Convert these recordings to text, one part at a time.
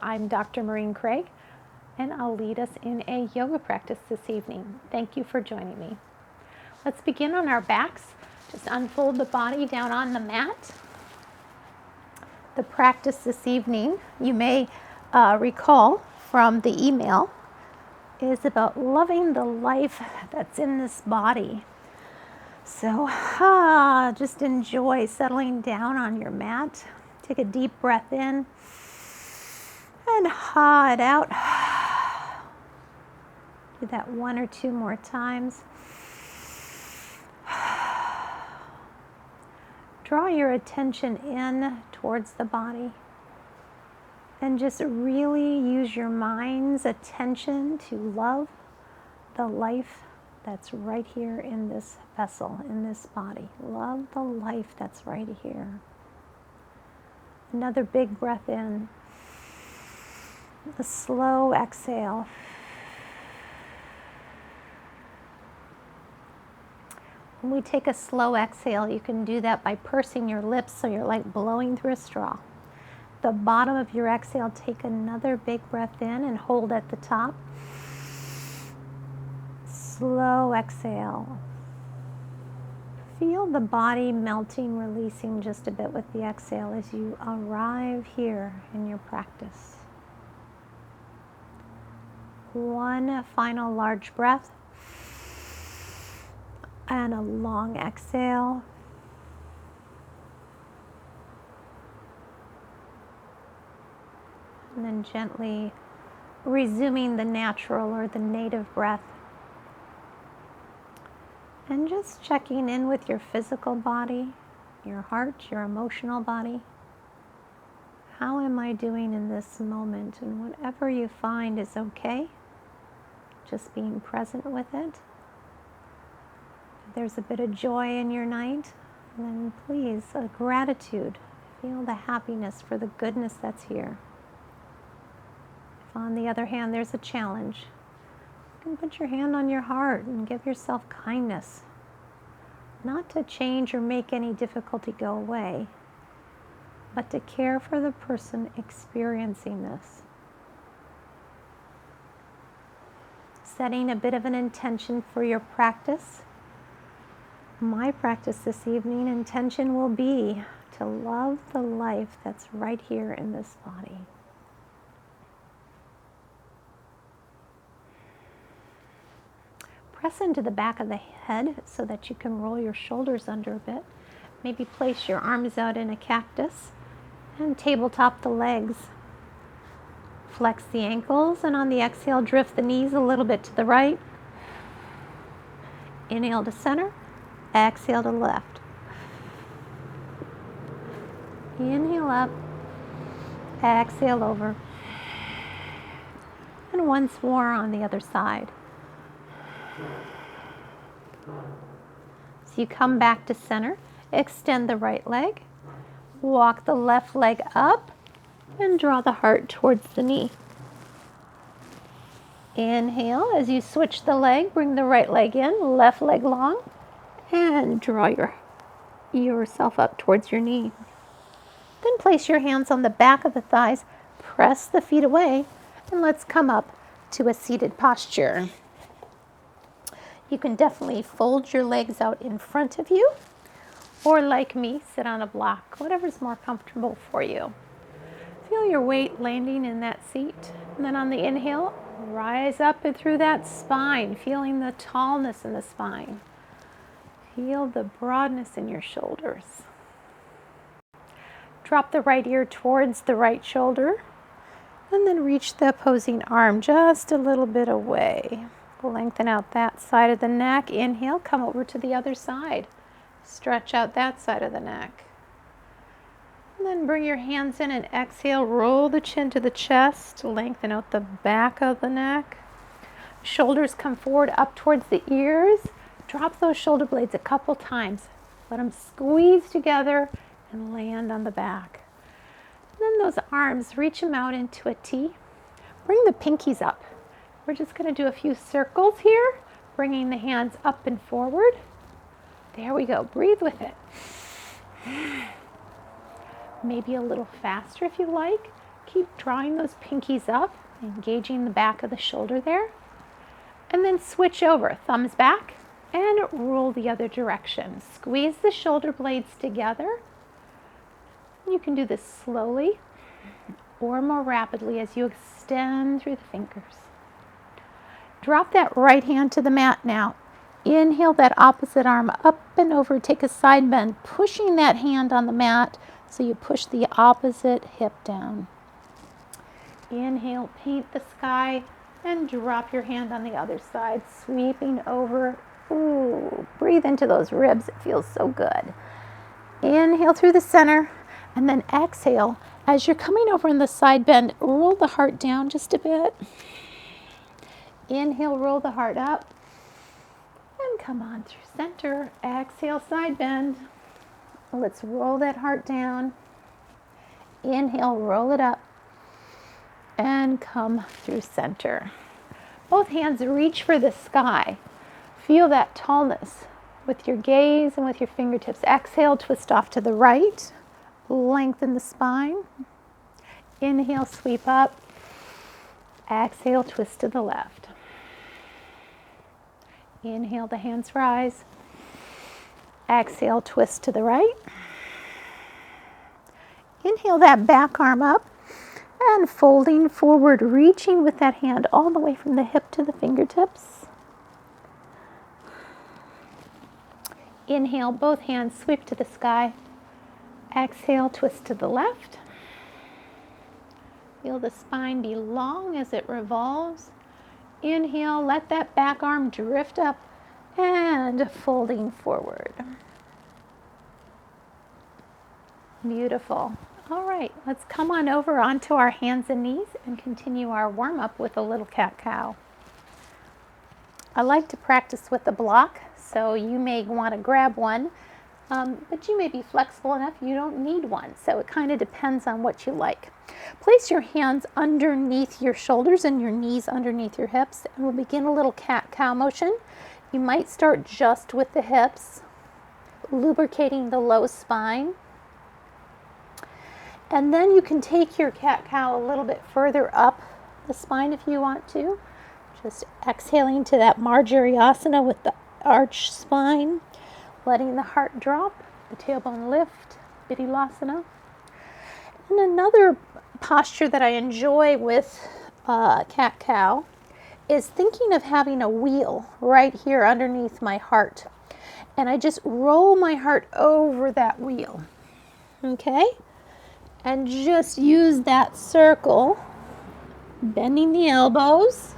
I'm Dr. Maureen Craig, and I'll lead us in a yoga practice this evening. Thank you for joining me. Let's begin on our backs. Just unfold the body down on the mat. The practice this evening, you may recall from the email, is about loving the life that's in this body. So just enjoy settling down on your mat. Take a deep breath in and it out. Do that 1 or 2 more times. Draw your attention in towards the body and just really use your mind's attention to love the life that's right here in this vessel, in this body. Love the life that's right here. Another big breath in. A slow exhale. When we take a slow exhale, you can do that by pursing your lips so you're like blowing through a straw. The bottom of your exhale, take another big breath in and hold at the top. Slow exhale. Feel the body melting, releasing just a bit with the exhale as you arrive here in your practice. One final large breath and a long exhale. And then gently resuming the natural or the native breath. And just checking in with your physical body, your heart, your emotional body. How am I doing in this moment? And whatever you find is okay. Just being present with it. If there's a bit of joy in your night, then please, a gratitude. Feel the happiness for the goodness that's here. If on the other hand there's a challenge, you can put your hand on your heart and give yourself kindness. Not to change or make any difficulty go away, but to care for the person experiencing this. Setting a bit of an intention for your practice. My practice this evening, intention will be to love the life that's right here in this body. Press into the back of the head so that you can roll your shoulders under a bit. Maybe place your arms out in a cactus and tabletop the legs. Flex the ankles and on the exhale, drift the knees a little bit to the right. Inhale to center, exhale to left. Inhale up, exhale over. And once more on the other side. So you come back to center, extend the right leg, walk the left leg up, and draw the heart towards the knee. Inhale, as you switch the leg, bring the right leg in, left leg long, and draw yourself up towards your knee. Then place your hands on the back of the thighs, press the feet away, and let's come up to a seated posture. You can definitely fold your legs out in front of you, or like me, sit on a block, whatever's more comfortable for you. Feel your weight landing in that seat. And then on the inhale, rise up and through that spine, feeling the tallness in the spine. Feel the broadness in your shoulders. Drop the right ear towards the right shoulder, and then reach the opposing arm just a little bit away. Lengthen out that side of the neck. Inhale, come over to the other side. Stretch out that side of the neck. And then bring your hands in and exhale, roll the chin to the chest, lengthen out the back of the neck. Shoulders come forward up towards the ears. Drop those shoulder blades a couple times. Let them squeeze together and land on the back. And then those arms, reach them out into a T. Bring the pinkies up. We're just going to do a few circles here, bringing the hands up and forward. There we go. Breathe with it. Maybe a little faster if you like. keep drawing those pinkies up, engaging the back of the shoulder there. And then switch over, thumbs back, and roll the other direction. Squeeze the shoulder blades together. You can do this slowly or more rapidly as you extend through the fingers. Drop that right hand to the mat now. Inhale that opposite arm up and over. Take a side bend, pushing that hand on the mat so you push the opposite hip down. Inhale, paint the sky, and drop your hand on the other side, sweeping over. Ooh, breathe into those ribs. It feels so good. Inhale through the center, and then exhale. As you're coming over in the side bend, roll the heart down just a bit. Inhale, roll the heart up. And come on through center. Exhale, side bend. Let's roll that heart down. Inhale, roll it up. And come through center. Both hands reach for the sky. Feel that tallness with your gaze and with your fingertips. Exhale, twist off to the right. Lengthen the spine. Inhale, sweep up. Exhale, twist to the left. Inhale, the hands rise. Exhale, twist to the right. Inhale that back arm up and folding forward, reaching with that hand all the way from the hip to the fingertips. Inhale, both hands sweep to the sky. Exhale, twist to the left. Feel the spine be long as it revolves. Inhale, let that back arm drift up and folding forward. Beautiful. All right, let's come on over onto our hands and knees and continue our warm-up with a little cat-cow. I like to practice with a block, so you may want to grab one, but you may be flexible enough you don't need one, so it kind of depends on what you like. Place your hands underneath your shoulders and your knees underneath your hips, and we'll begin a little cat-cow motion. You might start just with the hips, lubricating the low spine. And then you can take your cat-cow a little bit further up the spine if you want to. Just exhaling to that Marjariasana with the arched spine, letting the heart drop, the tailbone lift, Vidyalasana. And another posture that I enjoy with cat-cow is thinking of having a wheel right here underneath my heart. And I just roll my heart over that wheel, okay? And just use that circle, bending the elbows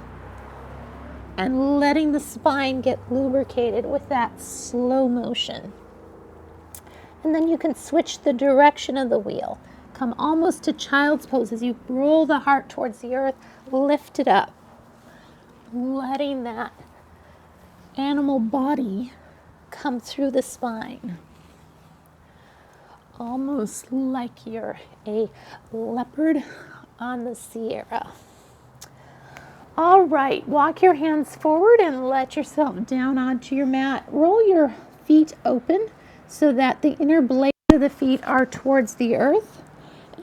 and letting the spine get lubricated with that slow motion. And then you can switch the direction of the wheel. Come almost to child's pose as you roll the heart towards the earth, lift it up, letting that animal body come through the spine. Almost like you're a leopard on the Sierra. All right, walk your hands forward and let yourself down onto your mat. Roll your feet open so that the inner blades of the feet are towards the earth.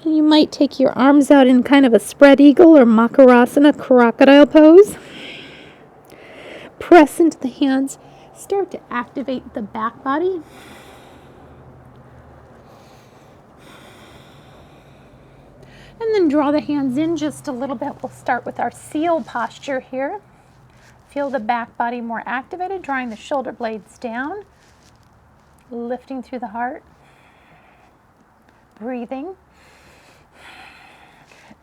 And you might take your arms out in kind of a spread eagle or Makarasana, crocodile pose. Press into the hands. Start to activate the back body. And then draw the hands in just a little bit. We'll start with our seal posture here. Feel the back body more activated, drawing the shoulder blades down, lifting through the heart, breathing.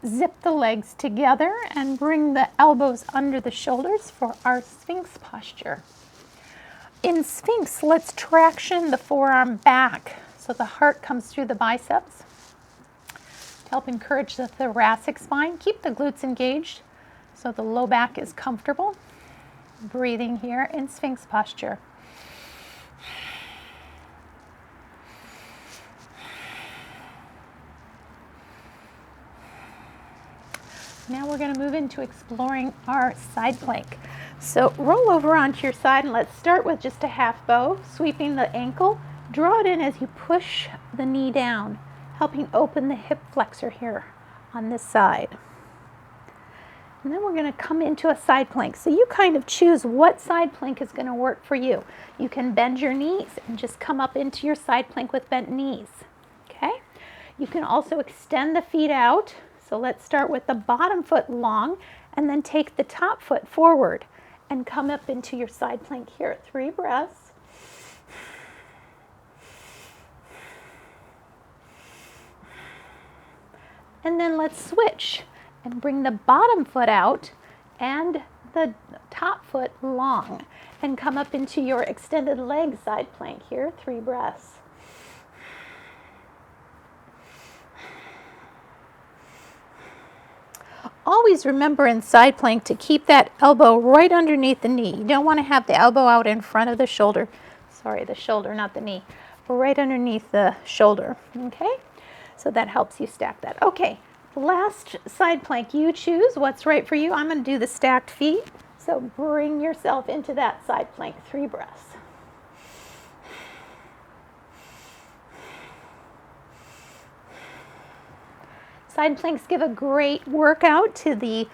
Zip the legs together and bring the elbows under the shoulders for our Sphinx posture. In Sphinx, let's traction the forearm back so the heart comes through the biceps. Help encourage the thoracic spine. Keep the glutes engaged so the low back is comfortable. Breathing here in Sphinx posture. Now we're going to move into exploring our side plank. So roll over onto your side and let's start with just a half bow, sweeping the ankle. Draw it in as you push the knee down, helping open the hip flexor here. on this side. And then we're going to come into a side plank. So you kind of choose what side plank is going to work for you. You can bend your knees and just come up into your side plank with bent knees. Okay? You can also extend the feet out. So let's start with the bottom foot long and then take the top foot forward and come up into your side plank here. 3 breaths. And then let's switch and bring the bottom foot out and the top foot long and come up into your extended leg side plank here. 3 breaths. Always remember in side plank to keep that elbow right underneath the knee. You don't want to have the elbow out in front of the shoulder. Sorry, the shoulder, not the knee. Right underneath the shoulder. Okay? So that helps you stack that. Okay. Last side plank, you choose what's right for you. I'm going to do the stacked feet. So bring yourself into that side plank. 3 breaths. Side planks give a great workout to the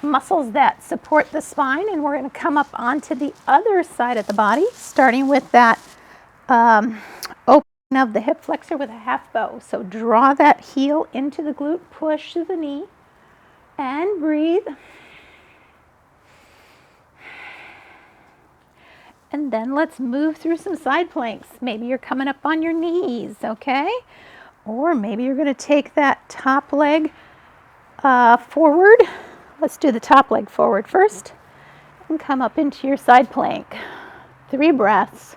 muscles that support the spine, and we're going to come up onto the other side of the body, starting with that opening of the hip flexor with a half bow. So draw that heel into the glute, push to the knee, and breathe. And then let's move through some side planks. Maybe you're coming up on your knees, okay? Or maybe you're going to take that top leg forward. Let's do the top leg forward first and come up into your side plank. 3 breaths.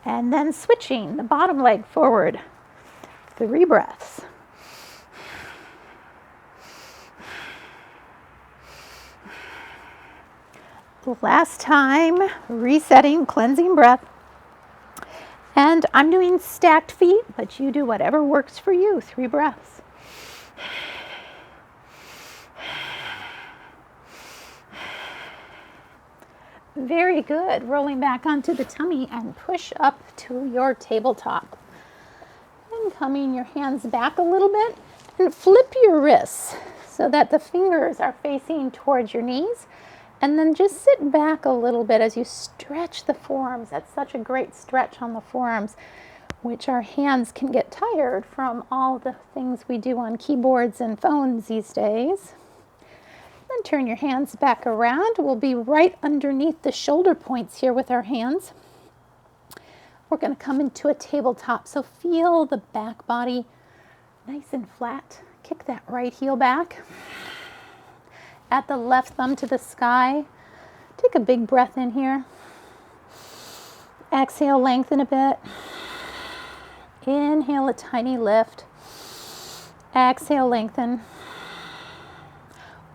And then switching the bottom leg forward. 3 breaths. Last time, resetting, cleansing breath. And I'm doing stacked feet, but you do whatever works for you. 3 breaths. Very good. Rolling back onto the tummy and push up to your tabletop. And coming your hands back a little bit and flip your wrists so that the fingers are facing towards your knees. And then just sit back a little bit as you stretch the forearms. That's such a great stretch on the forearms, which our hands can get tired from all the things we do on keyboards and phones these days. Then turn your hands back around. We'll be right underneath the shoulder points here with our hands. We're going to come into a tabletop. So feel the back body nice and flat. Kick that right heel back. Add the left thumb to the sky. Take a big breath in here. Exhale, lengthen a bit. Inhale, a tiny lift. Exhale, lengthen.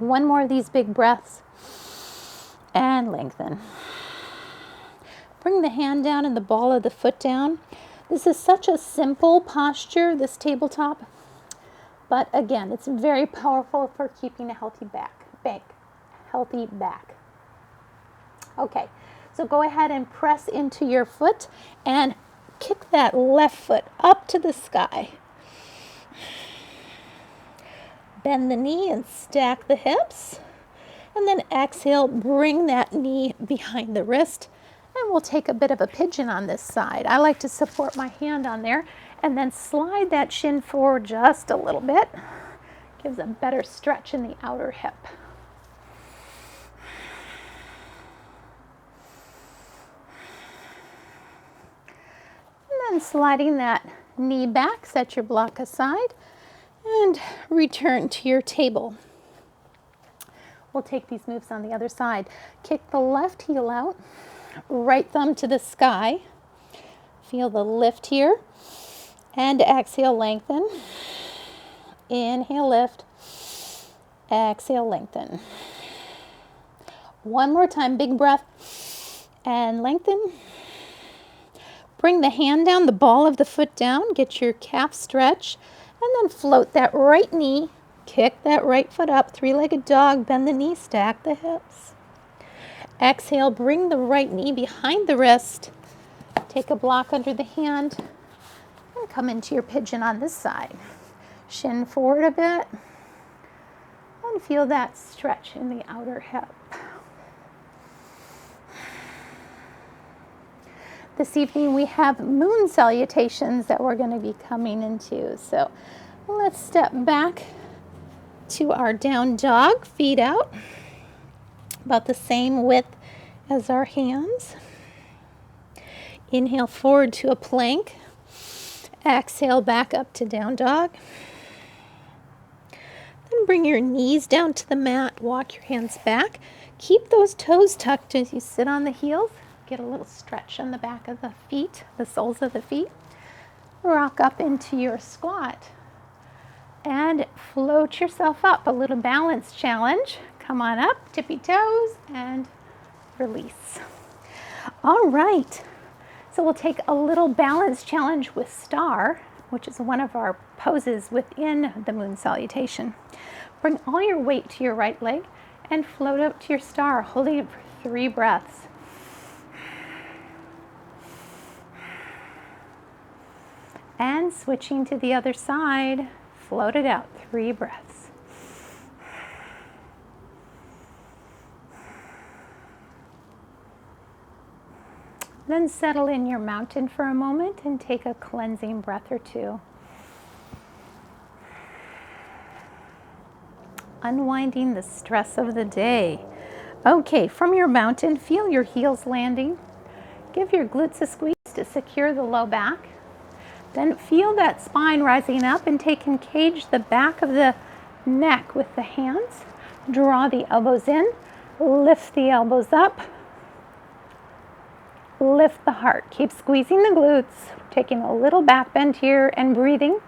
1 more of these big breaths. And lengthen. Bring the hand down and the ball of the foot down. This is such a simple posture, this tabletop. But again, it's very powerful for keeping a healthy back. Healthy back. Okay, so go ahead and press into your foot and kick that left foot up to the sky. Bend the knee and stack the hips. And then exhale, bring that knee behind the wrist. And we'll take a bit of a pigeon on this side. I like to support my hand on there and then slide that shin forward just a little bit. Gives a better stretch in the outer hip. And then sliding that knee back, set your block aside, and return to your table. We'll take these moves on the other side. Kick the left heel out, right thumb to the sky. Feel the lift here. And exhale, lengthen. Inhale, lift. Exhale, lengthen. 1 more time, big breath. And lengthen. Bring the hand down, the ball of the foot down. Get your calf stretch. And then float that right knee. Kick that right foot up. 3-legged dog. Bend the knee, stack the hips. Exhale, bring the right knee behind the wrist. Take a block under the hand and come into your pigeon on this side. Shin forward a bit and feel that stretch in the outer hip. This evening we have moon salutations that we're going to be coming into. So let's step back to our down dog, feet out, about the same width as our hands. Inhale forward to a plank. Exhale back up to down dog. Then bring your knees down to the mat. Walk your hands back. Keep those toes tucked as you sit on the heels. Get a little stretch on the back of the feet, the soles of the feet. Rock up into your squat and float yourself up. A little balance challenge. Come on up, tippy toes, and release. All right. So we'll take a little balance challenge with star, which is one of our poses within the moon salutation. Bring all your weight to your right leg and float up to your star, holding it for 3 breaths. And switching to the other side, float it out, 3 breaths. Then settle in your mountain for a moment and take a cleansing breath or 2. Unwinding the stress of the day. Okay, from your mountain, feel your heels landing. Give your glutes a squeeze to secure the low back. Then feel that spine rising up and engage the back of the neck with the hands. Draw the elbows in, lift the elbows up, lift the heart. Keep squeezing the glutes, taking a little back bend here and breathing.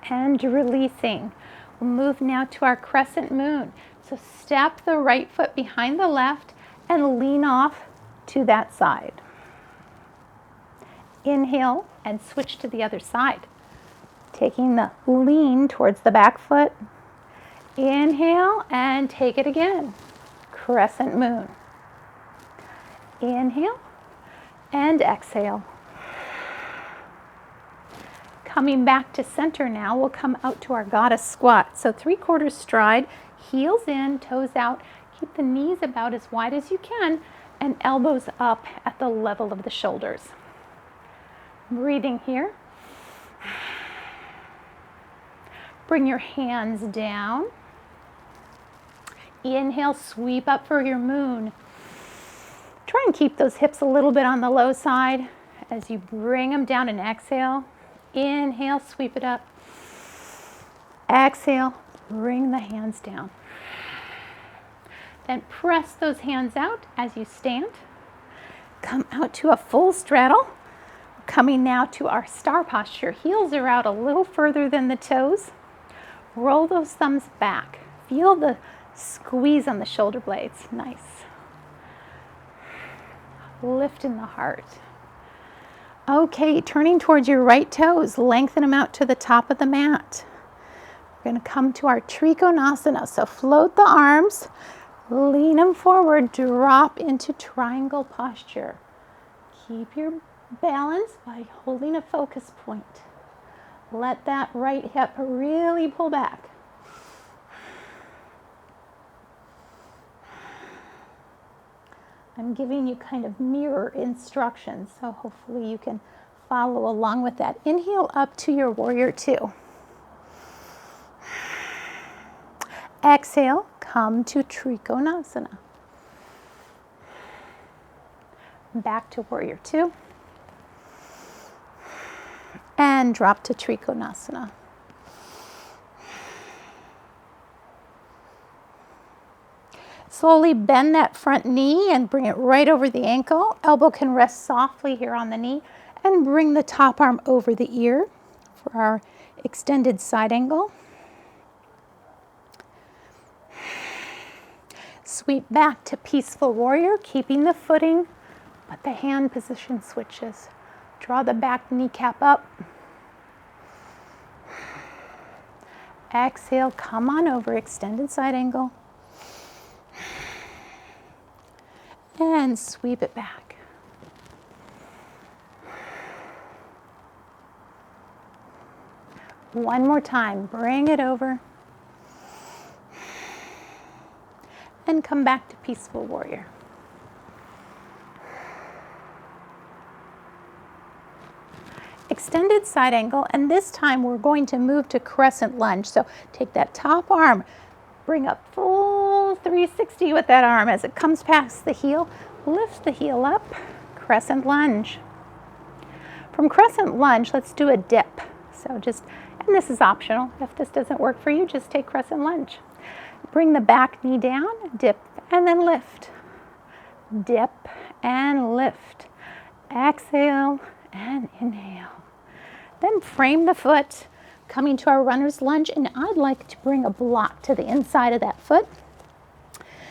And releasing. We'll move now to our crescent moon. So step the right foot behind the left and lean off to that side. Inhale and switch to the other side. Taking the lean towards the back foot. Inhale and take it again. Crescent moon. Inhale and exhale. Coming back to center now, we'll come out to our goddess squat. So 3/4 stride, heels in, toes out. Keep the knees about as wide as you can and elbows up at the level of the shoulders. Breathing here. Bring your hands down. Inhale, sweep up for your moon. Try and keep those hips a little bit on the low side as you bring them down and exhale. Inhale, sweep it up. Exhale, bring the hands down. Then press those hands out as you stand. Come out to a full straddle. Coming now to our star posture. Heels are out a little further than the toes. Roll those thumbs back. Feel the squeeze on the shoulder blades. Nice. Lift in the heart. Okay, turning towards your right toes. Lengthen them out to the top of the mat. We're going to come to our Trikonasana. So float the arms. Lean them forward, drop into triangle posture. Keep your balance by holding a focus point. Let that right hip really pull back. I'm giving you kind of mirror instructions, so hopefully you can follow along with that. Inhale up to your warrior 2. Exhale, come to Trikonasana. Back to warrior 2. And drop to Trikonasana. Slowly bend that front knee and bring it right over the ankle. Elbow can rest softly here on the knee. And bring the top arm over the ear for our extended side angle. Sweep back to peaceful warrior, keeping the footing, but the hand position switches. Draw the back kneecap up. Exhale, come on over, extended side angle. and sweep it back. One more time, bring it over. And come back to Peaceful Warrior. Extended side angle, and this time we're going to move to crescent lunge. So take that top arm, bring up full 360 with that arm as it comes past the heel. Lift the heel up, crescent lunge. From crescent lunge, let's do a dip. So just, and this is optional. If this doesn't work for you, just take crescent lunge. Bring the back knee down, dip, and then lift. Dip and lift. Exhale and inhale. Then frame the foot, coming to our runner's lunge, and I'd like to bring a block to the inside of that foot.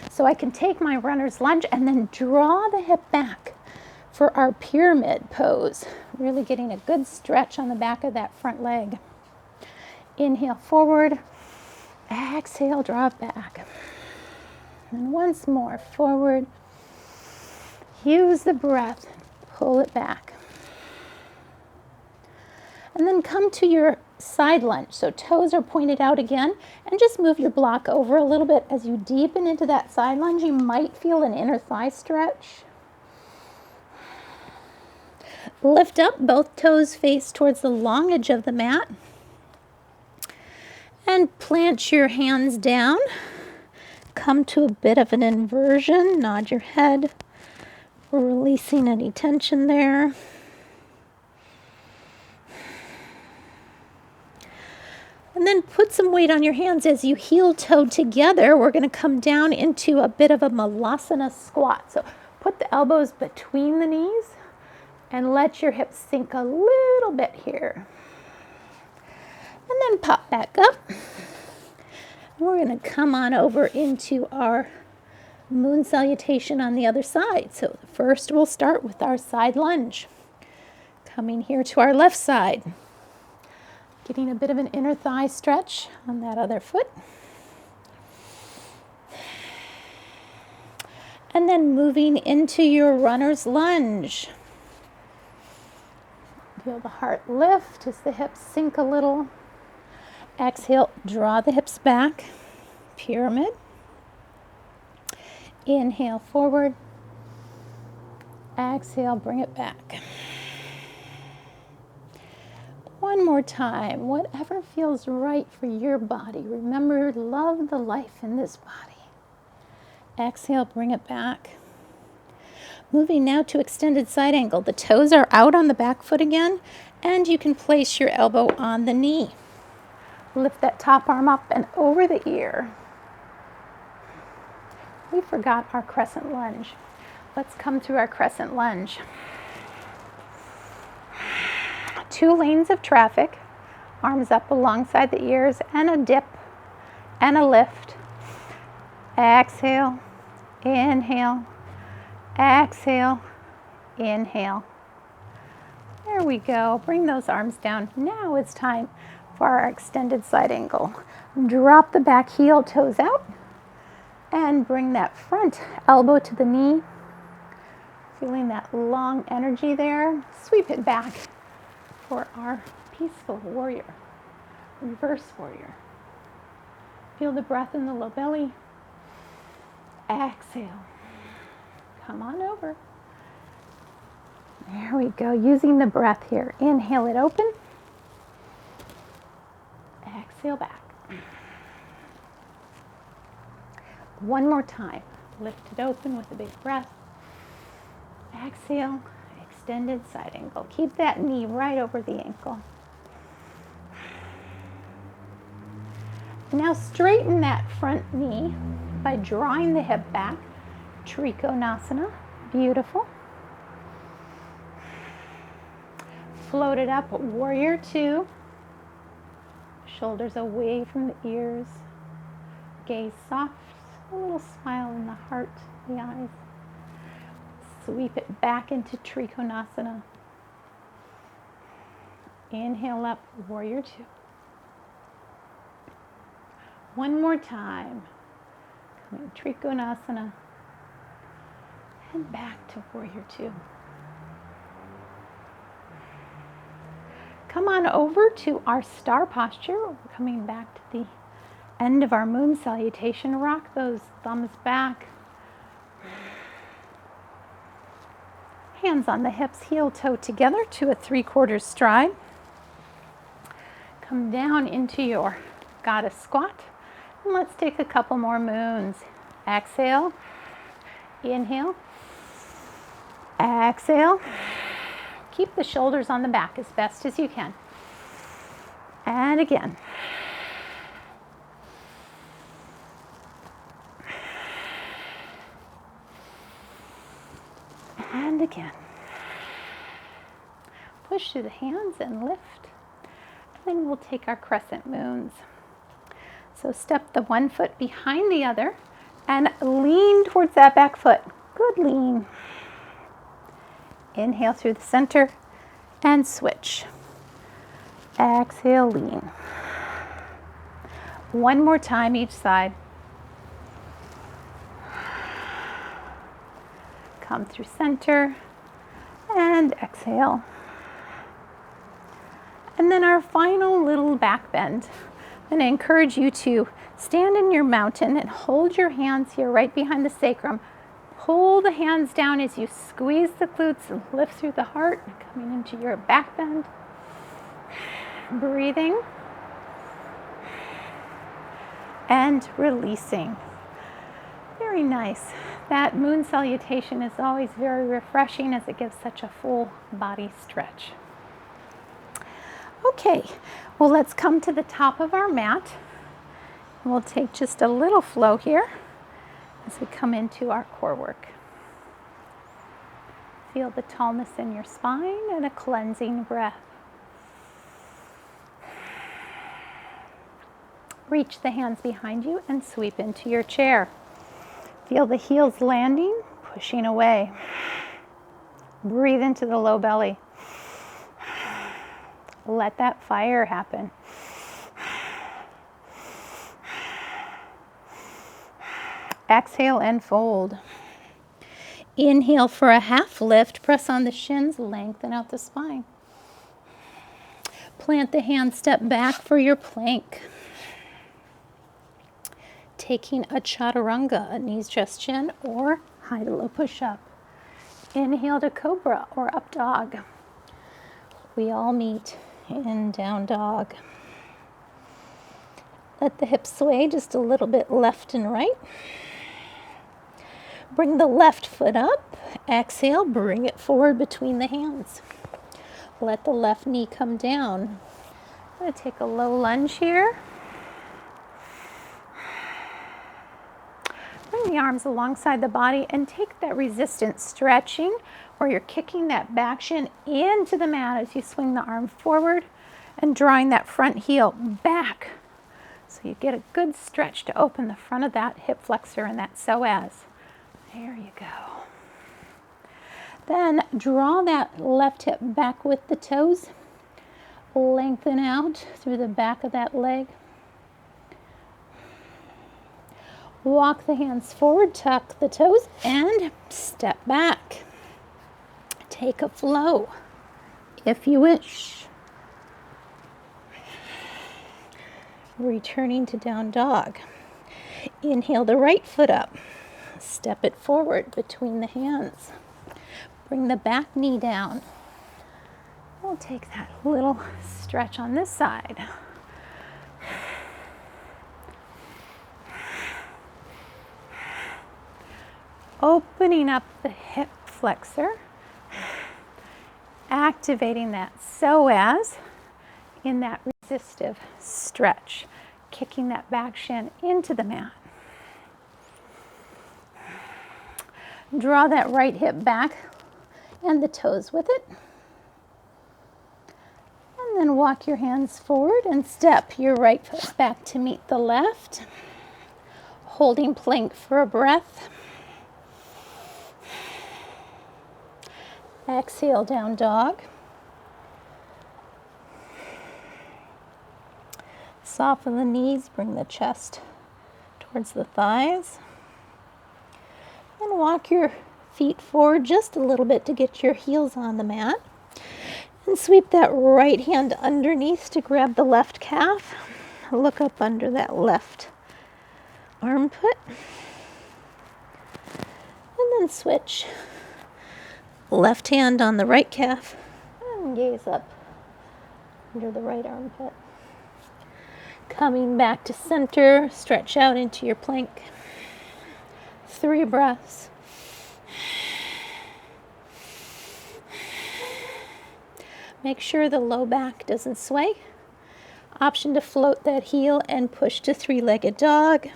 So I can take my runner's lunge and then draw the hip back for our pyramid pose. Really getting a good stretch on the back of that front leg. Inhale forward, exhale, draw it back. And once more, forward. Use the breath, pull it back. And then come to your side lunge. So toes are pointed out again, and just move your block over a little bit. As you deepen into that side lunge, you might feel an inner thigh stretch. Lift up, both toes face towards the long edge of the mat. And plant your hands down. Come to a bit of an inversion. Nod your head, releasing any tension there. And then put some weight on your hands as you heel-toe together. We're going to come down into a bit of a malasana squat. So put the elbows between the knees and let your hips sink a little bit here. And then pop back up. We're going to come on over into our moon salutation on the other side. So first we'll start with our side lunge. Coming here to our left side. Getting a bit of an inner thigh stretch on that other foot. And then moving into your runner's lunge. Feel the heart lift as the hips sink a little. Exhale, draw the hips back. Pyramid. Inhale forward. Exhale, bring it back. One more time, whatever feels right for your body. Remember, love the life in this body. Exhale, bring it back. Moving now to extended side angle. The toes are out on the back foot again, and you can place your elbow on the knee. Lift that top arm up and over the ear. We forgot our crescent lunge. Let's come through our crescent lunge. 2 lanes of traffic, arms up alongside the ears, and a dip and a lift. Exhale, inhale, exhale, inhale. There we go. Bring those arms down. Now it's time for our extended side angle. Drop the back heel, toes out, and bring that front elbow to the knee. Feeling that long energy there. Sweep it back for our peaceful warrior, reverse warrior. Feel the breath in the low belly. Exhale. Come on over. There we go, using the breath here. Inhale it open. Exhale back. One more time. Lift it open with a big breath. Exhale. Extended side angle. Keep that knee right over the ankle. Now straighten that front knee by drawing the hip back. Trikonasana. Beautiful. Float it up. Warrior 2. Shoulders away from the ears. Gaze soft. A little smile in the heart, the eyes. Sweep it back into Trikonasana. Inhale up, warrior 2. One more time. Coming Trikonasana. and back to warrior two. Come on over to our star posture. We're coming back to the end of our moon salutation. Rock those thumbs back. Hands on the hips, heel toe together to a 3/4 stride. Come down into your goddess squat. And let's take a couple more moons. Exhale, inhale, exhale. Keep the shoulders on the back as best as you can. And again. And again. Push through the hands and lift. And then we'll take our crescent moons. So step the one foot behind the other and lean towards that back foot. Good lean. Inhale through the center and switch. Exhale, lean. One more time each side. Come through center and exhale. And then our final little back bend. I'm going to encourage you to stand in your mountain and hold your hands here right behind the sacrum. Pull the hands down as you squeeze the glutes and lift through the heart, coming into your back bend. Breathing and releasing. Very nice. That moon salutation is always very refreshing as it gives such a full body stretch. Okay, well, let's come to the top of our mat. We'll take just a little flow here as we come into our core work. Feel the tallness in your spine and a cleansing breath. Reach the hands behind you and sweep into your chair. Feel the heels landing, pushing away. Breathe into the low belly. Let that fire happen. Exhale and fold. Inhale for a half lift. Press on the shins, lengthen out the spine. Plant the hands, step back for your plank. Taking a chaturanga, a knees, chest, chin, or high to low push-up. Inhale to cobra or up dog. We all meet in down dog. Let the hips sway just a little bit left and right. Bring the left foot up. Exhale, bring it forward between the hands. Let the left knee come down. I'm going to take a low lunge here. Bring the arms alongside the body and take that resistance stretching where you're kicking that back shin into the mat as you swing the arm forward and drawing that front heel back. So you get a good stretch to open the front of that hip flexor and that psoas. There you go. Then draw that left hip back with the toes. Lengthen out through the back of that leg. Walk the hands forward, tuck the toes, and step back. Take a flow, if you wish. Returning to down dog. Inhale the right foot up. Step it forward between the hands. Bring the back knee down. We'll take that little stretch on this side. Opening up the hip flexor, activating that psoas in that resistive stretch, kicking that back shin into the mat. Draw that right hip back and the toes with it. And then walk your hands forward and step your right foot back to meet the left, holding plank for a breath. Exhale, down dog. Soften the knees, bring the chest towards the thighs. And walk your feet forward just a little bit to get your heels on the mat. And sweep that right hand underneath to grab the left calf. Look up under that left armpit. And then switch. Left hand on the right calf. And gaze up under the right armpit. Coming back to center, stretch out into your plank. 3 breaths. Make sure the low back doesn't sway. Option to float that heel and push to 3-legged dog.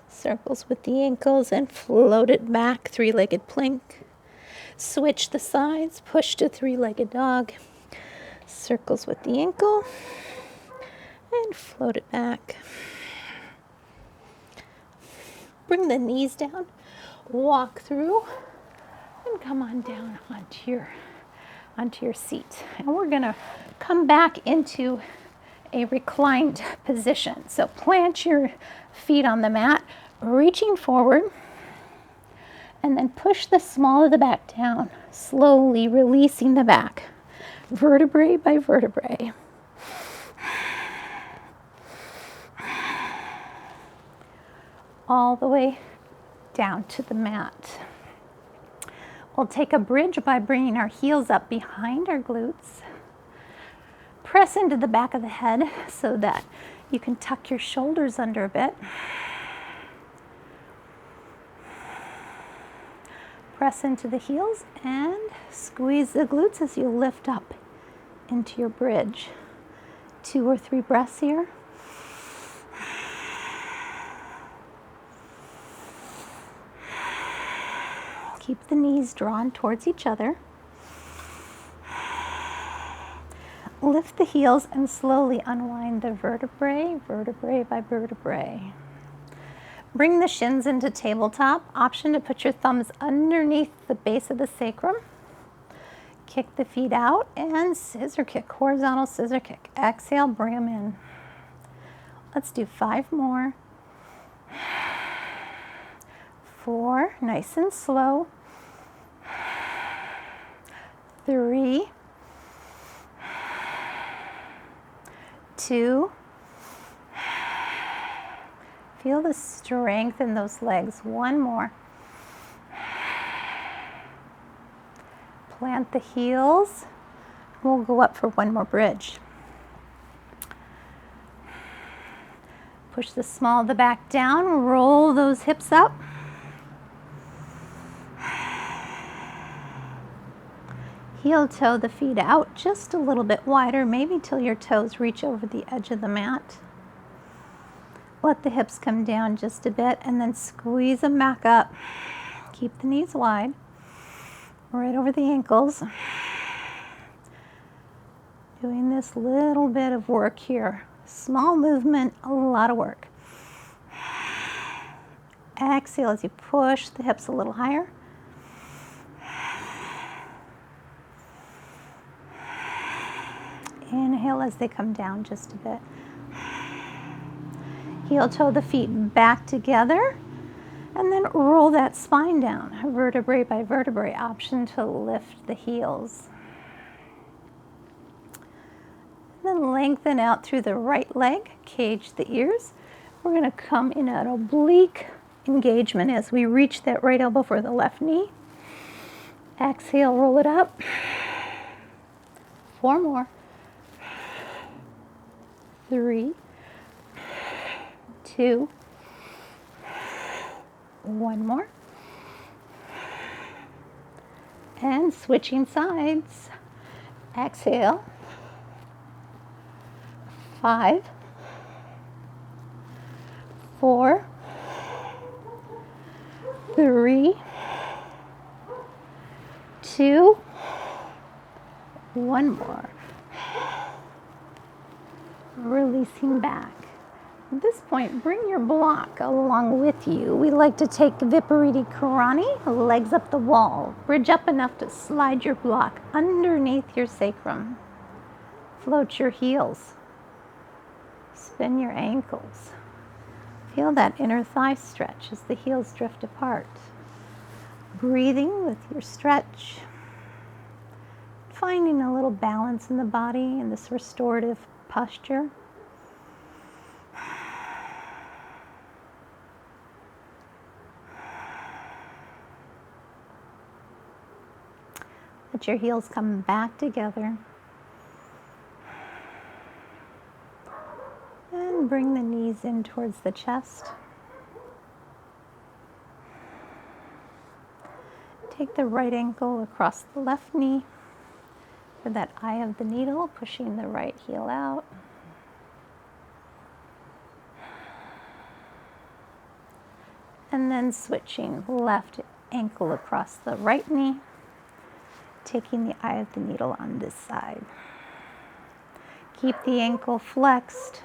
Circles with the ankles and float it back, 3-legged plank. Switch the sides, push to 3-legged dog. Circles with the ankle and float it back. Bring the knees down, walk through, and come on down onto your seat. And we're gonna come back into a reclined position. So plant your feet on the mat, reaching forward, and then push the small of the back down, slowly releasing the back, vertebrae by vertebrae. All the way down to the mat. We'll take a bridge by bringing our heels up behind our glutes. Press into the back of the head so that you can tuck your shoulders under a bit. Press into the heels and squeeze the glutes as you lift up into your bridge. 2 or 3 breaths here. Keep the knees drawn towards each other. Lift the heels and slowly unwind the vertebrae, vertebrae by vertebrae. Bring the shins into tabletop. Option to put your thumbs underneath the base of the sacrum. Kick the feet out and scissor kick, horizontal scissor kick. Exhale, bring them in. Let's do 5 more. 4, nice and slow. 3, 2. Feel the strength in those legs. 1 more. Plant the heels. We'll go up for 1 more bridge. Push the small of the back down. Roll those hips up. Heel toe the feet out just a little bit wider, maybe till your toes reach over the edge of the mat. Let the hips come down just a bit and then squeeze them back up. Keep the knees wide, right over the ankles. Doing this little bit of work here. Small movement, a lot of work. Exhale as you push the hips a little higher. Inhale as they come down just a bit. Heel toe the feet back together and then roll that spine down, vertebrae by vertebrae. Option to lift the heels. Then lengthen out through the right leg, cage the ears. We're going to come in an oblique engagement as we reach that right elbow for the left knee. Exhale, roll it up. 4 more. 3, 2, 1 more. And switching sides. Exhale. 5, 4, 3, 2, 1 more. Releasing back. At this point, bring your block along with you. We like to take Viparita Karani, legs up the wall. Bridge up enough to slide your block underneath your sacrum. Float your heels. Spin your ankles. Feel that inner thigh stretch as the heels drift apart. Breathing with your stretch. Finding a little balance in the body in this restorative posture. Let your heels come back together. And bring the knees in towards the chest. Take the right ankle across the left knee for that eye of the needle, pushing the right heel out. And then switching left ankle across the right knee, taking the eye of the needle on this side. Keep the ankle flexed.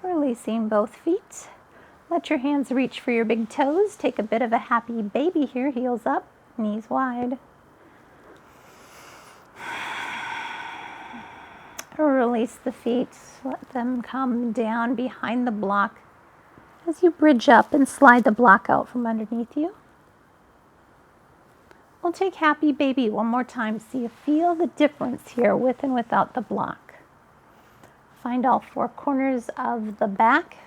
Releasing both feet. Let your hands reach for your big toes. Take a bit of a happy baby here. Heels up, knees wide. Release the feet. Let them come down behind the block as you bridge up and slide the block out from underneath you. We'll take happy baby one more time so you feel the difference here with and without the block. Find all four corners of the back.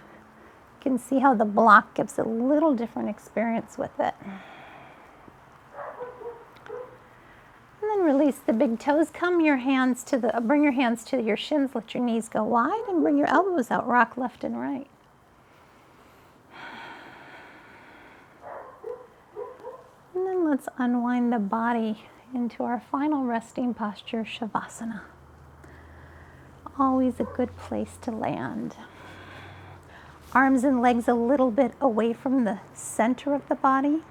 You can see how the block gives a little different experience with it. And then release the big toes. Bring your hands to your shins. Let your knees go wide and bring your elbows out. Rock left and right. And then let's unwind the body into our final resting posture, Shavasana. Always a good place to land. Arms and legs a little bit away from the center of the body.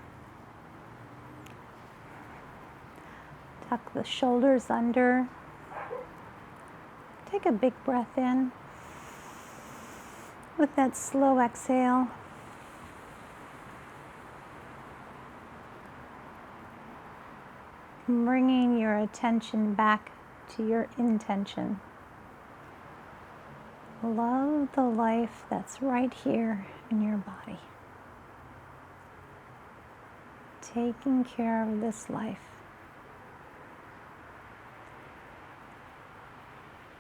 Tuck the shoulders under. Take a big breath in. With that slow exhale, bringing your attention back to your intention. Love the life that's right here in your body. Taking care of this life,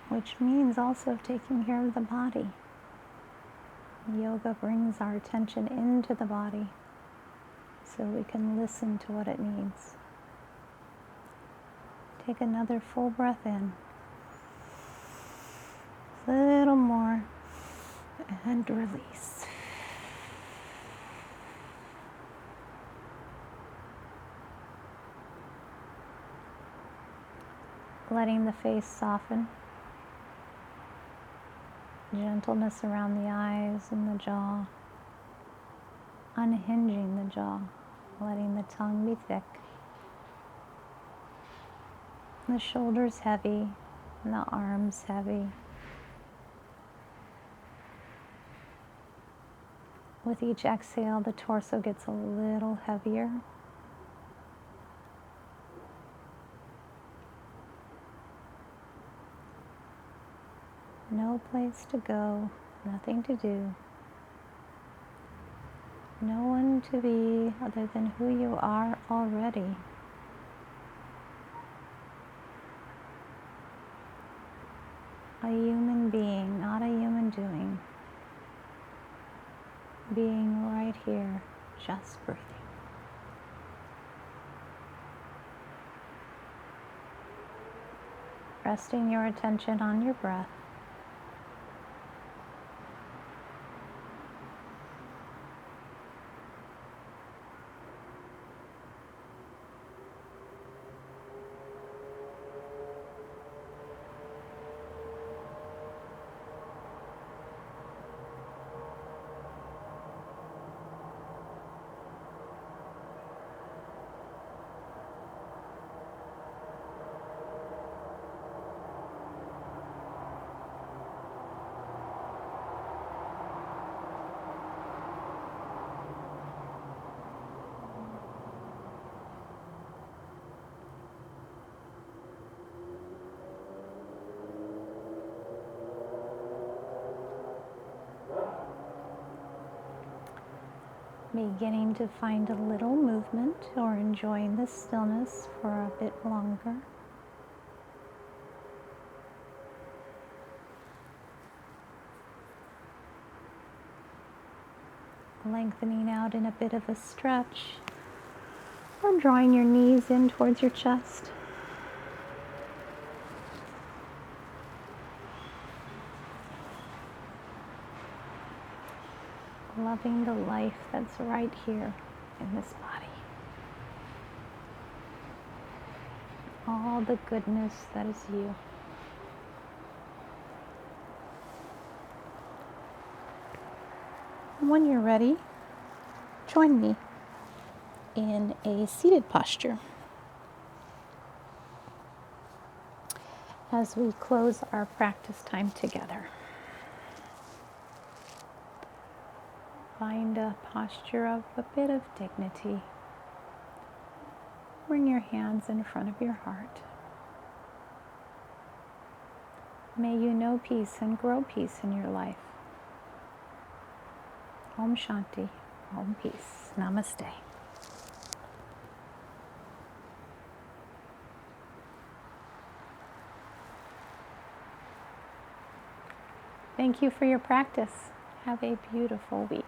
which means also taking care of the body. Yoga brings our attention into the body so we can listen to what it needs. Take another full breath in. A little more, and release. Letting the face soften. Gentleness around the eyes and the jaw. Unhinging the jaw, letting the tongue be thick. The shoulders heavy, and the arms heavy. With each exhale, the torso gets a little heavier. No place to go, nothing to do. No one to be other than who you are already. A human being, not a human doing. Being right here, just breathing. Resting your attention on your breath. Beginning to find a little movement or enjoying the stillness for a bit longer. Lengthening out in a bit of a stretch, or drawing your knees in towards your chest. Loving the life that's right here in this body. All the goodness that is you. When you're ready, join me in a seated posture as we close our practice time together. Find a posture of a bit of dignity. Bring your hands in front of your heart. May you know peace and grow peace in your life. Om Shanti, Om Peace. Namaste. Thank you for your practice. Have a beautiful week.